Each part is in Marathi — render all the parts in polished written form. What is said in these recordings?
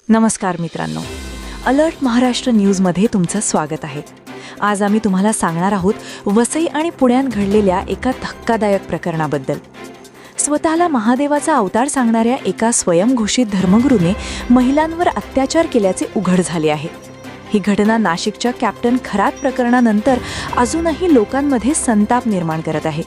नमस्कार मित्रांनो, अलर्ट महाराष्ट्र न्यूजमध्ये तुमचं स्वागत आहे. आज आम्ही तुम्हाला सांगणार आहोत वसई आणि पुण्यात घडलेल्या एका धक्कादायक प्रकरणाबद्दल. स्वतःला महादेवाचा अवतार सांगणाऱ्या एका स्वयंघोषित धर्मगुरूने महिलांवर अत्याचार केल्याचे उघड झाले आहे. ही घटना नाशिकच्या कॅप्टन खरात प्रकरणानंतर अजूनही लोकांमध्ये संताप निर्माण करत आहे.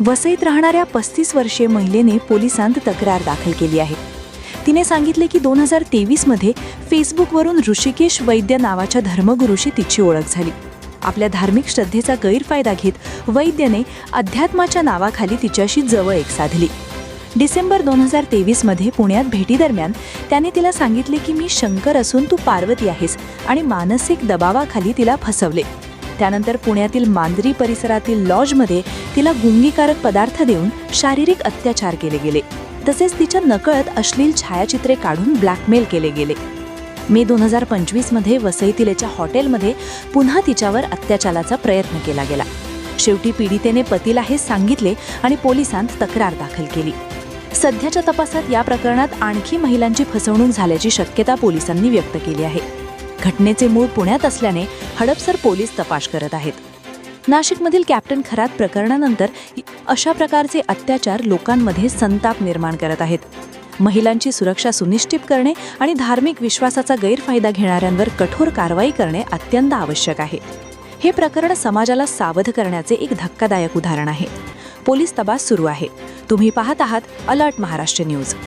वसईत राहणाऱ्या 35 वर्षीय महिलेने पोलिसांत तक्रार दाखल केली आहे. तिने सांगितले की 2023 मध्ये फेसबुकवरून ऋषिकेश वैद्य नावाच्या धर्मगुरूशी तिची ओळख झाली. आपल्या धार्मिक श्रद्धेचा गैरफायदा घेत वैद्यने अध्यात्माच्या नावाखाली तिच्याशी जवळीक साधली. डिसेंबर 2023 मध्ये पुण्यात भेटीदरम्यान त्याने तिला सांगितले की मी शंकर असून तू पार्वती आहेस आणि मानसिक दबावाखाली तिला फसवले. त्यानंतर पुण्यातील मांजरी परिसरातील लॉजमध्ये तिला गुंगीकारक पदार्थ देऊन शारीरिक अत्याचार केले गेले. तसेच तिच्या नकळत अश्लील छायाचित्रे काढून ब्लॅकमेल केले गेले. मे 2025 मध्ये वसईतील एका हॉटेलमध्ये पुन्हा तिच्यावर अत्याचाराचा प्रयत्न केला गेला. शेवटी पीडितेने पतीला हे सांगितले आणि पोलिसांत तक्रार दाखल केली. सध्याच्या तपासात या प्रकरणात आणखी महिलांची फसवणूक झाल्याची शक्यता पोलिसांनी व्यक्त केली आहे. घटनेचे मूळ पुण्यात असल्याने हडपसर पोलीस तपास करत आहेत. नाशिकमधील कॅप्टन खरात प्रकरणानंतर अशा प्रकारचे अत्याचार लोकांमध्ये संताप निर्माण करत आहेत. महिलांची सुरक्षा सुनिश्चित करणे आणि धार्मिक विश्वासाचा गैरफायदा घेणाऱ्यांवर कठोर कारवाई करणे अत्यंत आवश्यक आहे. हे प्रकरण समाजाला सावध करण्याचे एक धक्कादायक उदाहरण आहे. पोलीस तपास सुरू आहे. तुम्ही पाहत आहात अलर्ट महाराष्ट्र न्यूज.